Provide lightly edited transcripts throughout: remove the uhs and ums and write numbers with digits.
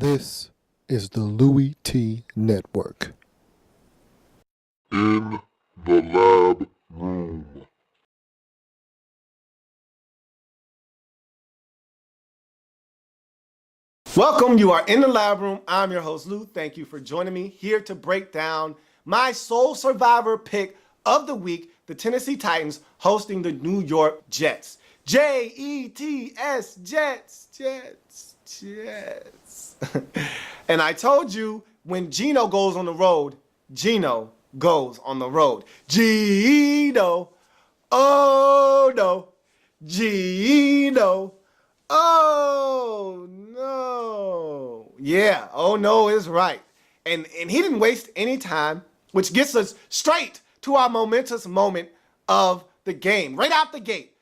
This is the Louis T. Network. In the lab room. Welcome, you are in the lab room. I'm your host, Lou. Thank you for joining me here to break down my sole survivor pick of the week, the Tennessee Titans hosting the New York Jets. Jets, Jets. And I told you when Gino goes on the road, Gino goes on the road. Gino, oh no, Gino. Oh no. Yeah, oh no is right. And he didn't waste any time, which gets us straight to our momentous moment of the game. Right out the gate.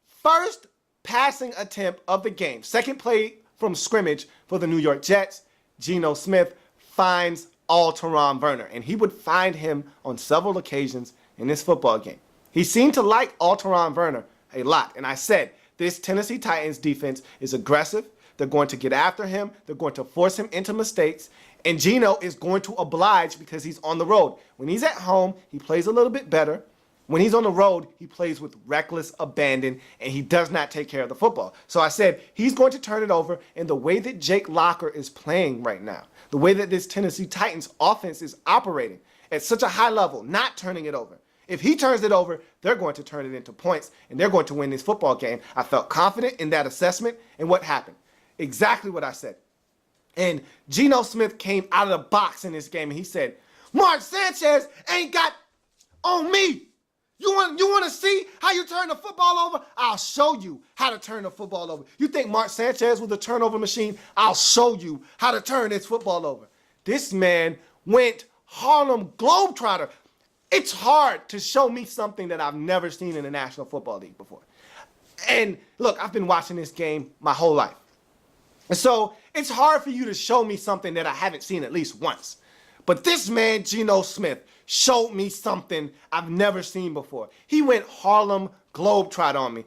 First passing attempt of the game. Second play from scrimmage for the New York Jets. Geno Smith finds Alteron Werner, and he would find him on several occasions in this football game. He seemed to like Alteron Werner a lot, and I said, this Tennessee Titans defense is aggressive. They're going to get after him. They're going to force him into mistakes. And Geno is going to oblige because he's on the road. When he's at home, he plays a little bit better. When he's on the road, he plays with reckless abandon, and he does not take care of the football. So I said he's going to turn it over, and the way that Jake Locker is playing right now, the way that this Tennessee Titans offense is operating at such a high level, not turning it over. If he turns it over, they're going to turn it into points, and they're going to win this football game. I felt confident in that assessment, and what happened? Exactly what I said. And Geno Smith came out of the box in this game, and he said, Mark Sanchez ain't got on me. You want to see how you turn the football over? I'll show you how to turn the football over. You think Mark Sanchez was a turnover machine? I'll show you how to turn this football over. This man went Harlem Globetrotter. It's hard to show me something that I've never seen in the National Football League before. And look, I've been watching this game my whole life. And so it's hard for you to show me something that I haven't seen at least once. But this man, Geno Smith, showed me something I've never seen before. He went Harlem Globetrot on me.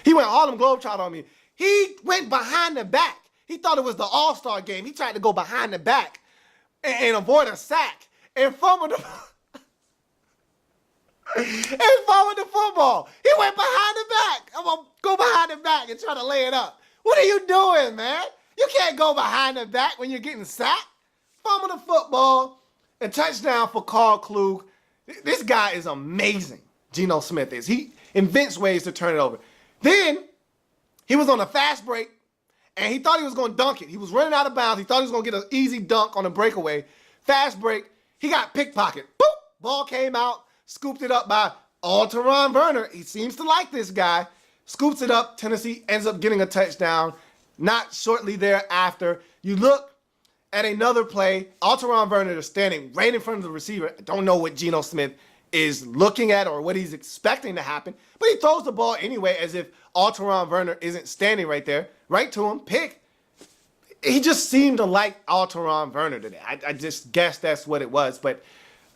He went Harlem Globetrot on me. He went behind the back. He thought it was the All-Star game. He tried to go behind the back and avoid a sack and fumbled the football. He went behind the back. I'm going to go behind the back and try to lay it up. What are you doing, man? You can't go behind the back when you're getting sacked. Fumble the football and touchdown for Carl Klug. This guy is amazing, Geno Smith is. He invents ways to turn it over. Then he was on a fast break, and he thought he was going to dunk it. He was running out of bounds. He thought he was going to get an easy dunk on a breakaway. Fast break. He got pickpocketed. Boop! Ball came out, scooped it up by Alteron Werner. He seems to like this guy. Scoops it up. Tennessee ends up getting a touchdown. Not shortly thereafter, you look at another play. Alteron Werner is standing right in front of the receiver. I don't know what Geno Smith is looking at or what he's expecting to happen, but he throws the ball anyway as if Alteron Werner isn't standing right there. Right to him, pick. He just seemed to like Alteron Werner today. I just guess that's what it was. But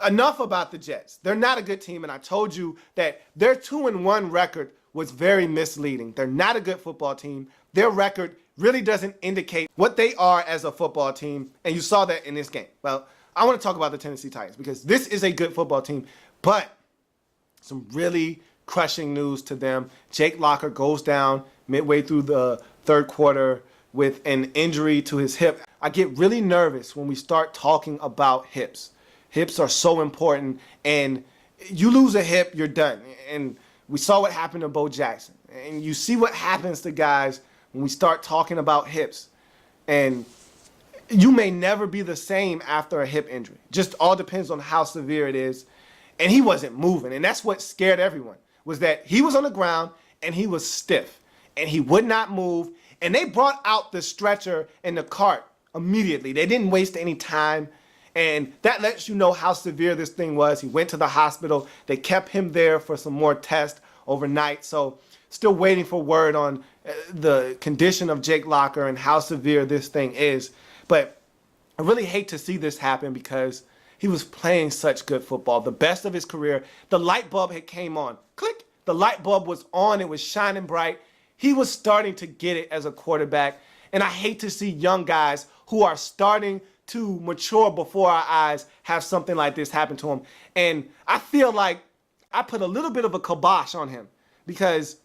enough about the Jets. They're not a good team, and I told you that their 2-1 record was very misleading. They're not a good football team. Their record really doesn't indicate what they are as a football team, and you saw that in this game. Well, I want to talk about the Tennessee Titans because this is a good football team, but some really crushing news to them. Jake Locker goes down midway through the third quarter with an injury to his hip. I get really nervous when we start talking about hips. Hips are so important, and you lose a hip, you're done. And we saw what happened to Bo Jackson. And you see what happens to guys when we start talking about hips. And you may never be the same after a hip injury. Just all depends on how severe it is. And he wasn't moving. And that's what scared everyone, was that he was on the ground and he was stiff. And he would not move. And they brought out the stretcher and the cart immediately. They didn't waste any time. And that lets you know how severe this thing was. He went to the hospital. They kept him there for some more tests overnight. So still waiting for word on the condition of Jake Locker and how severe this thing is. But I really hate to see this happen because he was playing such good football, the best of his career. The light bulb had came on. Click. The light bulb was on. It was shining bright. he was starting to get it as a quarterback. And I hate to see young guys who are starting to mature before our eyes have something like this happen to him. And I feel like I put a little bit of a kibosh on him because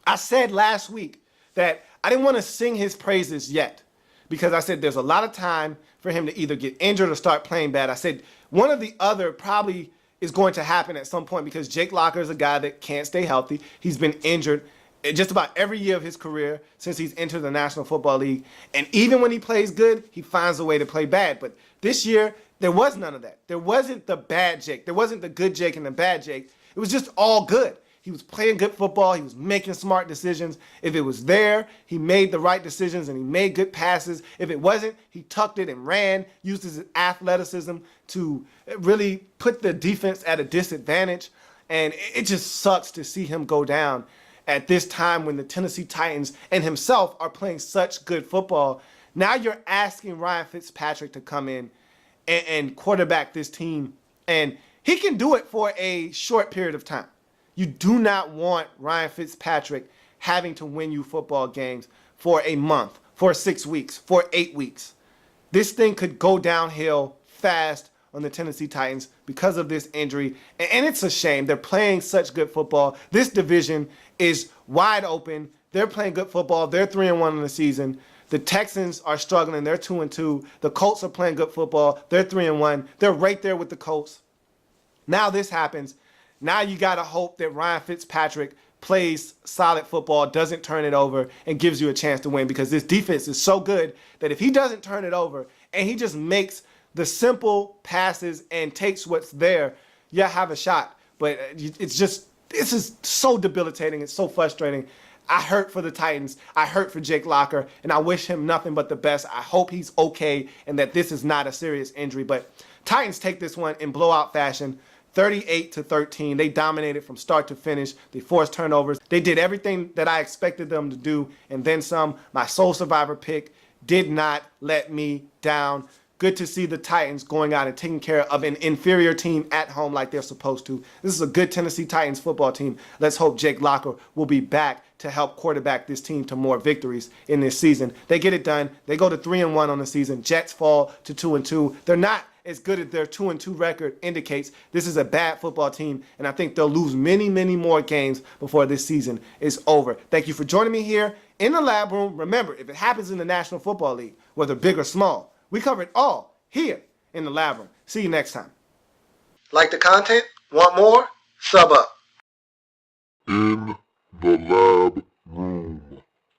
I said last week that I didn't want to sing his praises yet because I said there's a lot of time for him to either get injured or start playing bad. I said one or the other probably is going to happen at some point because Jake Locker is a guy that can't stay healthy. He's been injured just about every year of his career since he's entered the National Football League. And even when he plays good, he finds a way to play bad. But this year, there was none of that. There wasn't the bad Jake. There wasn't the good Jake and the bad Jake. It was just all good. He was playing good football. He was making smart decisions. If it was there, he made the right decisions and he made good passes. If it wasn't, he tucked it and ran, used his athleticism to really put the defense at a disadvantage. And it just sucks to see him go down at this time when the Tennessee Titans and himself are playing such good football. Now you're asking Ryan Fitzpatrick to come in and quarterback this team. And he can do it for a short period of time. You do not want Ryan Fitzpatrick having to win you football games for a month, for 6 weeks, for 8 weeks. This thing could go downhill fast on the Tennessee Titans because of this injury. And it's a shame. They're playing such good football. This division is wide open. They're playing good football. They're 3-1 in the season. The Texans are struggling. They're 2-2. The Colts are playing good football. They're 3-1. They're right there with the Colts. Now this happens. Now you got to hope that Ryan Fitzpatrick plays solid football, doesn't turn it over, and gives you a chance to win because this defense is so good that if he doesn't turn it over and he just makes the simple passes and takes what's there, you have a shot. But it's just, this is so debilitating. It's so frustrating. I hurt for the Titans. I hurt for Jake Locker, and I wish him nothing but the best. I hope he's okay and that this is not a serious injury. But Titans take this one in blowout fashion. 38-13. They dominated from start to finish. They forced turnovers. They did everything that I expected them to do and then some. My sole survivor pick did not let me down. Good to see the Titans going out and taking care of an inferior team at home like they're supposed to. This is a good Tennessee Titans football team. Let's hope Jake Locker will be back to help quarterback this team to more victories in this season. They get it done. They go to 3-1 on the season. Jets fall to 2-2. They're not as good as their 2-2 record indicates. This is a bad football team, and I think they'll lose many, many more games before this season is over. Thank you for joining me here in the lab room. Remember, if it happens in the National Football League, whether big or small, we cover it all here in the lab room. See you next time. Like the content? Want more? Sub up. In the lab